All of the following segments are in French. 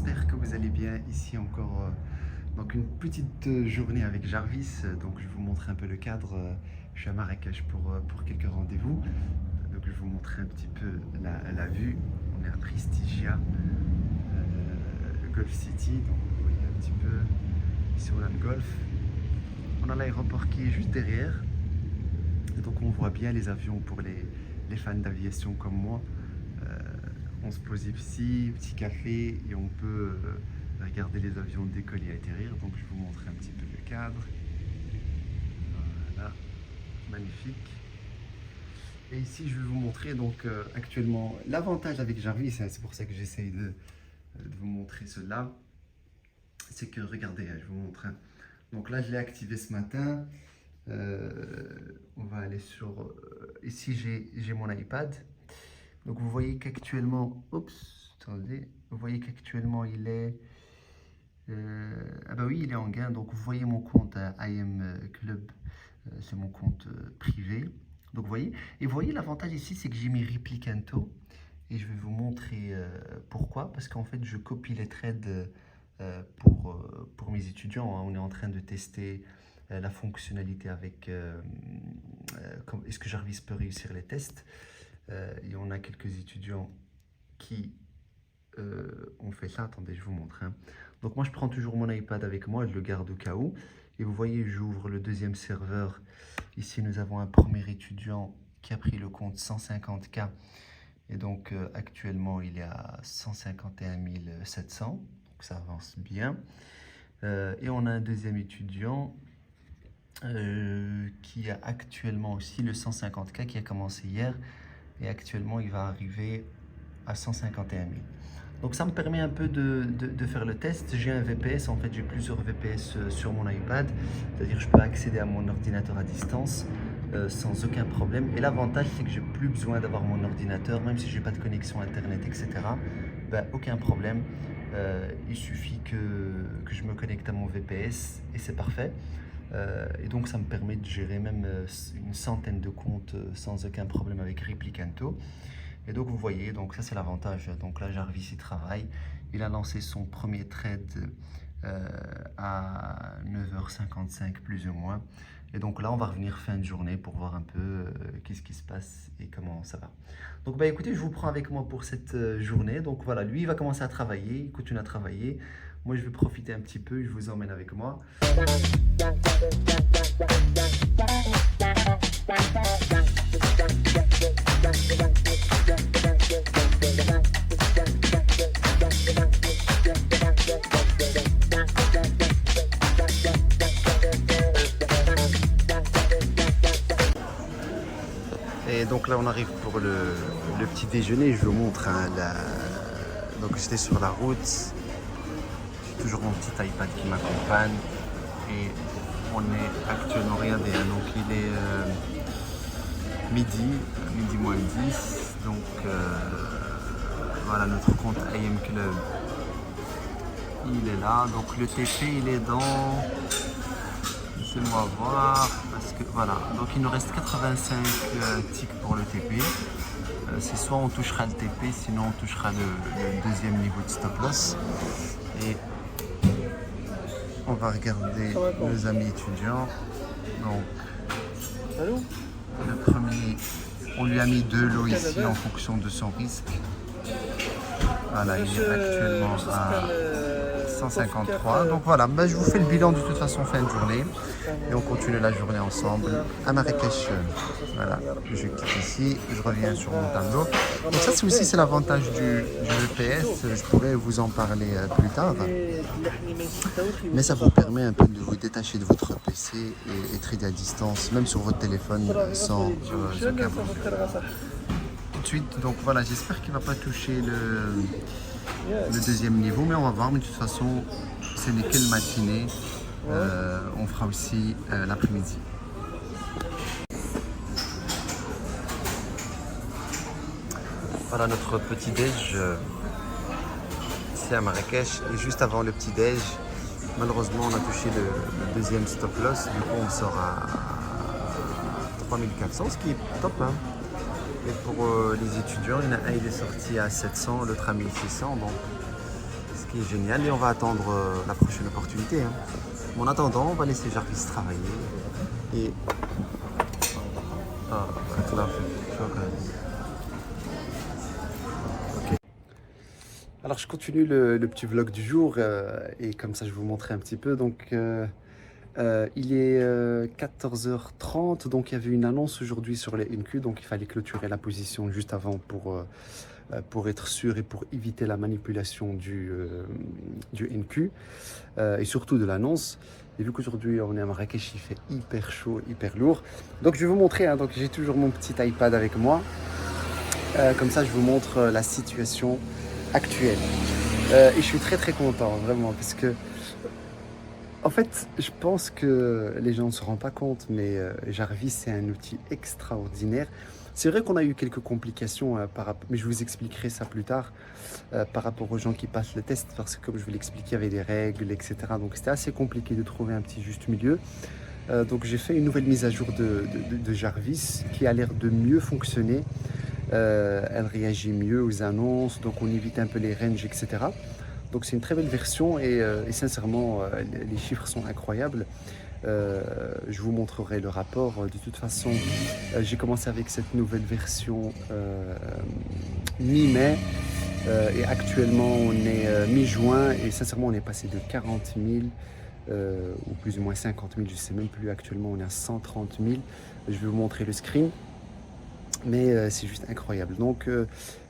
j'espère que vous allez bien. Ici encore donc une petite journée avec Jarvis. Donc je vais vous montrer un peu le cadre. Je suis à Marrakech pour quelques rendez-vous. Donc je vais vous montrer un petit peu la vue. On est à Prestigia, Golf City. Donc vous voyez un petit peu, ici on a le golf. On a l'aéroport qui est juste derrière. Et donc on voit bien les avions pour les fans d'aviation comme moi. On se pose ici, petit café, et on peut regarder les avions décoller et atterrir. Donc je vais vous montrer un petit peu le cadre. Voilà, magnifique. Et ici je vais vous montrer donc actuellement l'avantage avec Jarvis, c'est pour ça que j'essaye de vous montrer cela. C'est que regardez, je vous montre. Donc là je l'ai activé ce matin. On va aller sur... ici j'ai mon iPad. Donc vous voyez qu'actuellement, attendez, vous voyez qu'actuellement il est, ah bah oui, il est en gain. Donc vous voyez mon compte IM Club, c'est mon compte privé. Donc vous voyez, et vous voyez l'avantage ici, c'est que j'ai mis Replicanto, et je vais vous montrer pourquoi. Parce qu'en fait, je copie les trades pour mes étudiants. Hein. On est en train de tester la fonctionnalité avec est-ce que Jarvis peut réussir les tests. Et on a quelques étudiants qui ont fait ça. Attendez, je vous montre. Hein. Donc moi, je prends toujours mon iPad avec moi, je le garde au cas où. Et vous voyez, j'ouvre le deuxième serveur. Ici, nous avons un premier étudiant qui a pris le compte 150K. Et donc, actuellement, il est à 151 700. Donc, ça avance bien. Et on a un deuxième étudiant qui a actuellement aussi le 150K qui a commencé hier. Et actuellement, il va arriver à 151 000. Donc ça me permet un peu de faire le test. J'ai un VPS, en fait j'ai plusieurs VPS sur mon iPad. C'est-à-dire je peux accéder à mon ordinateur à distance sans aucun problème. Et l'avantage c'est que j'ai plus besoin d'avoir mon ordinateur, même si j'ai pas de connexion internet, etc. Ben, aucun problème. Il suffit que je me connecte à mon VPS et c'est parfait. Et donc ça me permet de gérer même une centaine de comptes sans aucun problème avec Replicanto. Et donc vous voyez, donc ça c'est l'avantage. Donc là Jarvis il travaille, il a lancé son premier trade à 9h55 plus ou moins. Et donc là on va revenir fin de journée pour voir un peu qu'est-ce qui se passe et comment ça va. Donc bah écoutez, je vous prends avec moi pour cette journée. Donc voilà, lui il va commencer à travailler, il continue à travailler. Moi je vais profiter un petit peu, je vous emmène avec moi. Et donc là on arrive pour le petit déjeuner, je vous montre. Hein, donc j'étais sur la route, j'ai toujours mon petit iPad qui m'accompagne et on est actuellement, regardez, hein, donc il est midi moins 10, donc voilà notre compte IM Club, il est là, donc le TP il est dans... Laissez-moi voir, parce que voilà, donc il nous reste 85 ticks pour le TP. C'est soit on touchera le TP, sinon on touchera le deuxième niveau de stop loss. Et on va regarder nos amis étudiants. Donc, le premier, on lui a mis 2 lots ici en fonction de son risque. Voilà, il est actuellement à 153. Donc voilà, bah, je vous fais le bilan de toute façon fin de journée. Et on continue la journée ensemble à Marrakech. Voilà, je quitte ici, je reviens sur mon tableau. Donc ça c'est aussi l'avantage du VPS, je pourrais vous en parler plus tard. Mais ça vous permet un peu de vous détacher de votre PC et trader à distance, même sur votre téléphone, sans aucun problème. Tout de suite, donc voilà, j'espère qu'il ne va pas toucher le deuxième niveau, mais on va voir. Mais de toute façon, ce n'est que le matinée. On fera aussi l'après-midi. Voilà notre petit déj ici à Marrakech. Et juste avant le petit déj, malheureusement on a touché le deuxième stop loss. Du coup on sort à 3400, ce qui est top. Hein. Et pour les étudiants, il y en a un il est sorti à 700, l'autre à 1600. Donc, ce qui qui est génial et on va attendre la prochaine opportunité. Hein. Mais en attendant, on va laisser Jarvis travailler. Et... Ah, là, ok. Alors je continue le petit vlog du jour et comme ça je vais vous montrer un petit peu. Donc il est 14h30, donc il y avait une annonce aujourd'hui sur les NQ, donc il fallait clôturer la position juste avant pour être sûr et pour éviter la manipulation du NQ et surtout de l'annonce. Et vu qu'aujourd'hui on est à Marrakech, il fait hyper chaud, hyper lourd. Donc je vais vous montrer, hein, donc j'ai toujours mon petit iPad avec moi. Comme ça je vous montre la situation actuelle. Et je suis très content, vraiment, parce que en fait, je pense que les gens ne se rendent pas compte, mais Jarvis, c'est un outil extraordinaire. C'est vrai qu'on a eu quelques complications, mais je vous expliquerai ça plus tard, par rapport aux gens qui passent le test, parce que comme je vous l'expliquais, il y avait des règles, etc. Donc c'était assez compliqué de trouver un petit juste milieu. Donc j'ai fait une nouvelle mise à jour de Jarvis, qui a l'air de mieux fonctionner. Elle réagit mieux aux annonces, donc on évite un peu les ranges, etc. Donc c'est une très belle version et sincèrement les chiffres sont incroyables. Je vous montrerai le rapport. De toute façon, j'ai commencé avec cette nouvelle version mi-mai et actuellement on est mi-juin et sincèrement on est passé de 40 000 ou plus ou moins 50 000, je ne sais même plus, actuellement on est à 130 000. Je vais vous montrer le screen, mais c'est juste incroyable. Donc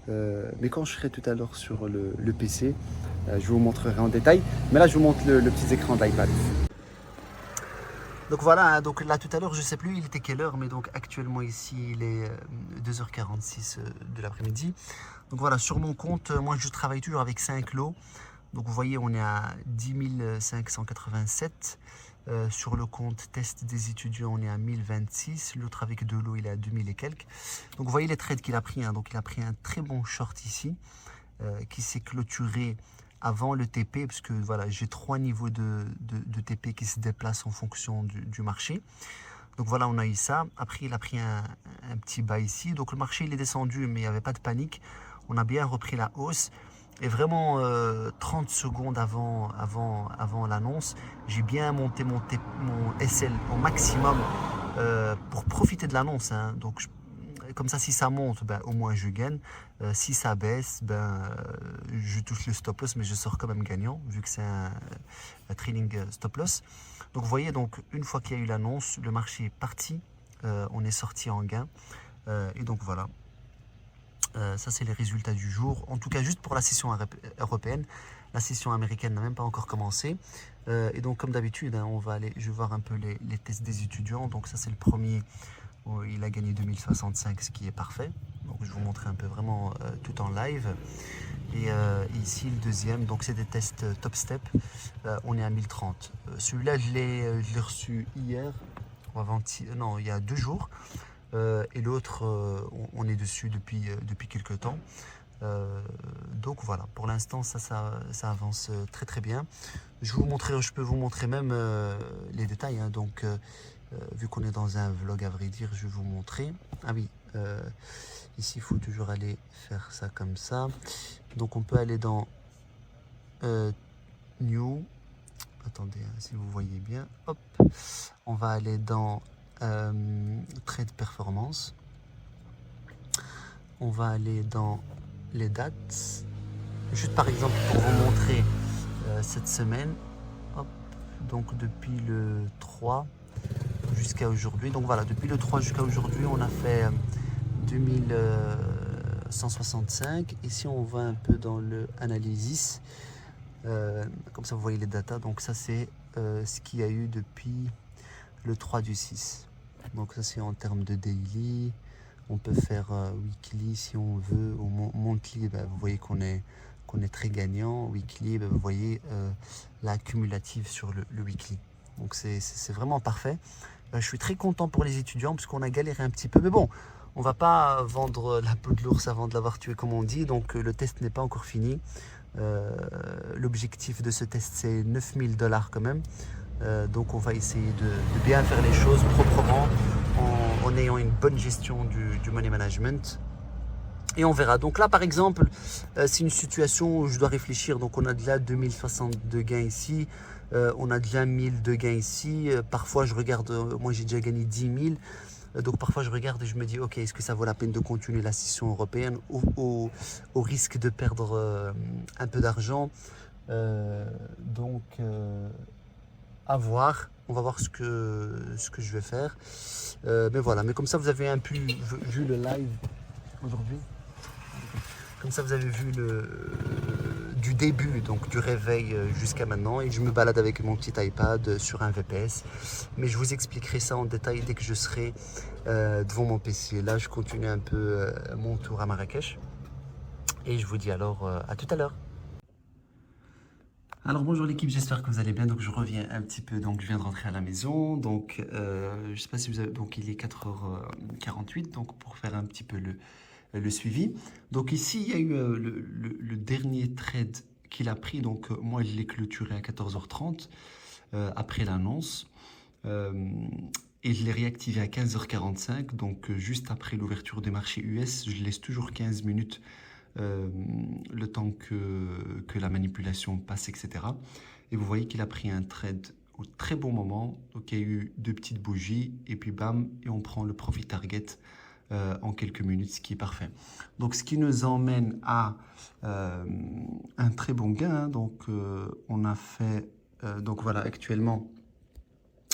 mais quand je serai tout à l'heure sur le PC, je vous montrerai en détail. Mais là, je vous montre le petit écran de l'iPad. Donc voilà, hein, donc là tout à l'heure, je ne sais plus il était quelle heure, mais donc actuellement ici, il est 2h46 de l'après-midi. Donc voilà, sur mon compte, moi je travaille toujours avec 5 lots. Donc vous voyez, on est à 10 587. Sur le compte test des étudiants, on est à 1026. L'autre avec 2 lots, il est à 2000 et quelques. Donc vous voyez les trades qu'il a pris. Hein. Donc il a pris un très bon short ici, qui s'est clôturé avant le TP, parce que voilà, j'ai 3 niveaux de TP qui se déplacent en fonction du marché. Donc voilà, on a eu ça. Après, il a pris un petit bas ici. Donc le marché, il est descendu, mais il n'y avait pas de panique. On a bien repris la hausse. Et vraiment, 30 secondes avant l'annonce, j'ai bien monté mon SL au maximum pour profiter de l'annonce. Hein. Donc, comme ça, si ça monte, ben, au moins je gagne. Si ça baisse, ben, je touche le stop loss, mais je sors quand même gagnant, vu que c'est un trailing stop loss. Donc, vous voyez, donc, une fois qu'il y a eu l'annonce, le marché est parti. On est sorti en gain. Et donc, voilà. Ça, c'est les résultats du jour. En tout cas, juste pour la session européenne. La session américaine n'a même pas encore commencé. Et donc, comme d'habitude, hein, je vais voir un peu les tests des étudiants. Donc, ça, c'est le premier. Où il a gagné 2065, ce qui est parfait. Donc, je vais vous montrer un peu vraiment tout en live. Et ici, le deuxième. Donc, c'est des tests top step. On est à 1030. Celui-là, je l'ai reçu hier. Ou non, il y a 2 jours. Et l'autre, on est dessus depuis quelques temps. Donc voilà, pour l'instant, ça avance très bien. Je peux vous montrer même les détails. Hein. Donc, vu qu'on est dans un vlog, à vrai dire, je vais vous montrer. Ah oui, ici, il faut toujours aller faire ça comme ça. Donc, on peut aller dans New. Attendez, hein, si vous voyez bien. Hop, on va aller dans Trade Performance. On va aller dans les dates. Juste par exemple pour vous montrer cette semaine. Hop, donc depuis le 3 jusqu'à aujourd'hui. Donc voilà, depuis le 3 jusqu'à aujourd'hui, on a fait 2165. Et si on va un peu dans le analysis, comme ça vous voyez les datas. Donc ça c'est ce qu'il y a eu depuis le 3 du 6. Donc ça c'est en termes de daily. On peut faire weekly si on veut, ou monthly, ben, vous voyez qu'on est très gagnant. Weekly, ben, vous voyez la cumulative sur le weekly. Donc c'est vraiment parfait. Je suis très content pour les étudiants parce qu'on a galéré un petit peu. Mais bon, on va pas vendre la peau de l'ours avant de l'avoir tué, comme on dit. Donc le test n'est pas encore fini. L'objectif de ce test, c'est 9000 $ quand même. Donc on va essayer de bien faire les choses proprement en ayant une bonne gestion du money management. Et on verra. Donc là, par exemple, c'est une situation où je dois réfléchir. Donc on a déjà 2062 gains ici. On a déjà 1000 de gains ici. Parfois, je regarde, moi j'ai déjà gagné 10 000. Donc parfois, je regarde et je me dis, ok, est-ce que ça vaut la peine de continuer la session européenne au risque de perdre un peu d'argent. Donc, à voir. On va voir ce que je vais faire. Mais voilà, mais comme ça, vous avez un peu vu le live aujourd'hui. Comme ça, vous avez vu du début, donc du réveil jusqu'à maintenant. Et je me balade avec mon petit iPad sur un VPS. Mais je vous expliquerai ça en détail dès que je serai devant mon PC. Là, je continue un peu mon tour à Marrakech. Et je vous dis alors à tout à l'heure. Alors bonjour l'équipe, j'espère que vous allez bien. Donc je reviens un petit peu, donc je viens de rentrer à la maison. Donc je sais pas si vous avez, donc il est 4h48, donc pour faire un petit peu le suivi. Donc ici il y a eu le dernier trade qu'il a pris. Donc moi je l'ai clôturé à 14h30 après l'annonce. Et je l'ai réactivé à 15h45, donc juste après l'ouverture des marchés US. Je laisse toujours 15 minutes le temps que la manipulation passe, etc. Et vous voyez qu'il a pris un trade au très bon moment. Donc il y a eu deux petites bougies et puis bam, et on prend le profit target en quelques minutes, ce qui est parfait. Donc ce qui nous emmène à un très bon gain. Hein. Donc on a fait, donc voilà, actuellement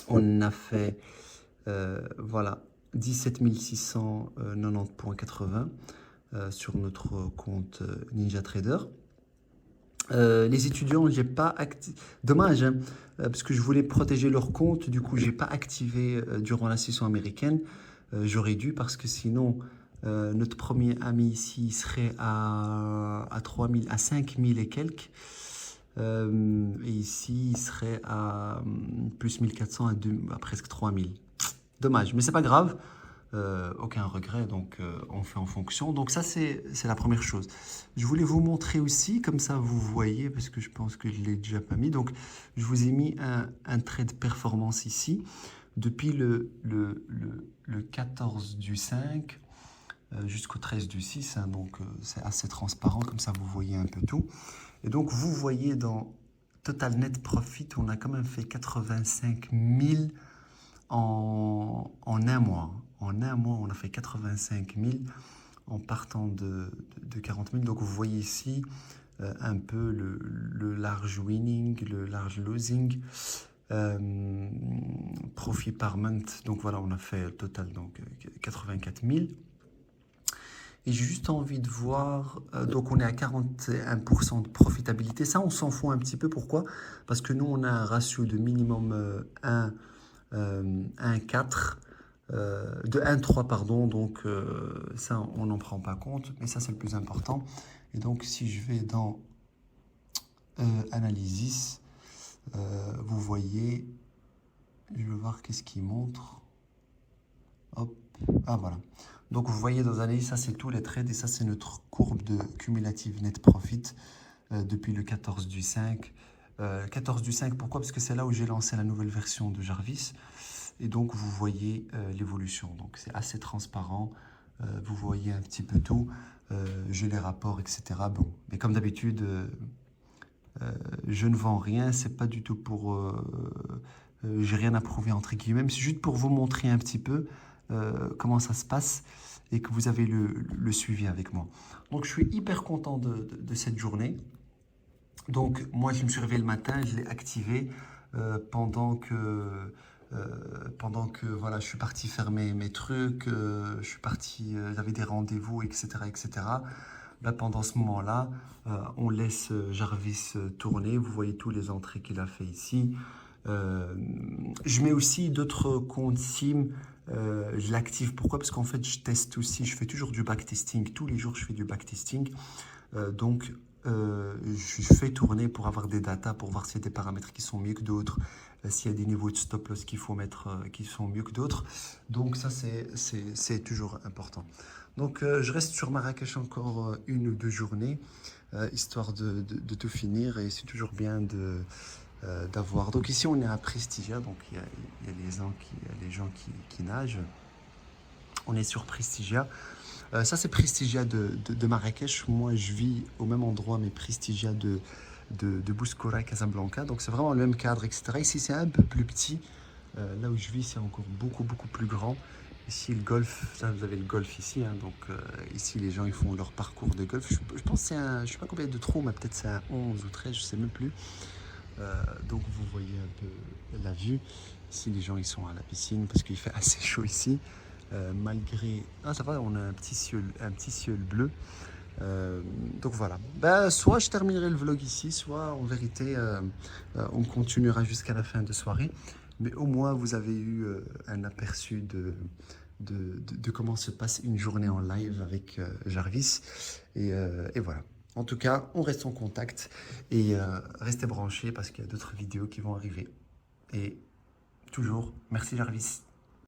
on a fait voilà 17 690,80 sur notre compte Ninja Trader. Les étudiants, j'ai pas activé. Dommage, hein, parce que je voulais protéger leur compte. Du coup, j'ai pas activé durant la session américaine. J'aurais dû parce que sinon, notre premier ami ici serait à 3000, à 5000 et quelques. Et ici, il serait à plus 1400 à presque 3000. Dommage, mais c'est pas grave. Aucun regret, donc on fait en fonction. Donc ça, c'est la première chose. Je voulais vous montrer aussi, comme ça vous voyez, parce que je pense que je ne l'ai déjà pas mis. Donc, je vous ai mis un trait de performance ici. Depuis le 14 du 5 jusqu'au 13 du 6. Hein, donc, c'est assez transparent, comme ça vous voyez un peu tout. Et donc, vous voyez dans Total Net Profit, on a quand même fait 85 000 en un mois. En un mois, on a fait 85 000 en partant de 40 000. Donc, vous voyez ici un peu le large winning, le large losing, profit par month. Donc, voilà, on a fait le total donc 84 000. Et j'ai juste envie de voir, donc on est à 41% de profitabilité. Ça, on s'en fout un petit peu. Pourquoi? Parce que nous, on a un ratio de minimum 1,4, de 1,3 pardon, donc ça on n'en prend pas compte, mais ça c'est le plus important. Et donc si je vais dans Analysis, vous voyez, je vais voir qu'est-ce qu'il montre. Hop, ah voilà. Donc vous voyez dans Analysis, ça c'est tous les trades et ça c'est notre courbe de cumulative net profit depuis le 14 du 5. 14 du 5, pourquoi? Parce que c'est là où j'ai lancé la nouvelle version de Jarvis. Et donc, vous voyez l'évolution. Donc, c'est assez transparent. Vous voyez un petit peu tout. J'ai les rapports, etc. Bon, mais comme d'habitude, je ne vends rien. C'est pas du tout pour... j'ai rien à prouver, entre guillemets. C'est juste pour vous montrer un petit peu comment ça se passe et que vous avez le suivi avec moi. Donc, je suis hyper content de cette journée. Donc, moi, je me suis réveillé le matin, je l'ai activé pendant que voilà, je suis parti faire mes trucs, je suis parti, j'avais des rendez-vous, etc., etc. Là, pendant ce moment-là, on laisse Jarvis tourner. Vous voyez tous les entrées qu'il a fait ici. Je mets aussi d'autres comptes SIM. Je l'active. Pourquoi? Parce qu'en fait, je teste aussi. Je fais toujours du backtesting. Tous les jours, je fais du backtesting. Donc, je fais tourner pour avoir des datas, pour voir s'il y a des paramètres qui sont mieux que d'autres, s'il y a des niveaux de stop loss qu'il faut mettre qui sont mieux que d'autres. Donc ça, c'est toujours important. Donc je reste sur Marrakech encore une ou deux journées, histoire de tout finir. Et c'est toujours bien d'avoir. Donc ici, on est à Prestigia, donc il y a les gens qui nagent. On est sur Prestigia. Ça, c'est Prestigia de Marrakech. Moi, je vis au même endroit, mais Prestigia de Bouskoura, Casablanca. Donc, c'est vraiment le même cadre, etc. Ici, c'est un peu plus petit. Là où je vis, c'est encore beaucoup, beaucoup plus grand. Ici, le golf, ça, vous avez le golf ici. Hein, donc, ici, les gens, ils font leur parcours de golf. Je pense que c'est un, je ne sais pas combien de trous, mais peut-être c'est un 11 ou 13, je ne sais même plus. Donc, vous voyez un peu la vue. Ici, les gens, ils sont à la piscine parce qu'il fait assez chaud ici. Malgré... Ah, ça va, on a un petit ciel bleu. Donc voilà. Ben, soit je terminerai le vlog ici, soit en vérité, on continuera jusqu'à la fin de soirée. Mais au moins, vous avez eu un aperçu de comment se passe une journée en live avec Jarvis. Et voilà. En tout cas, on reste en contact et restez branchés parce qu'il y a d'autres vidéos qui vont arriver. Et toujours, merci Jarvis.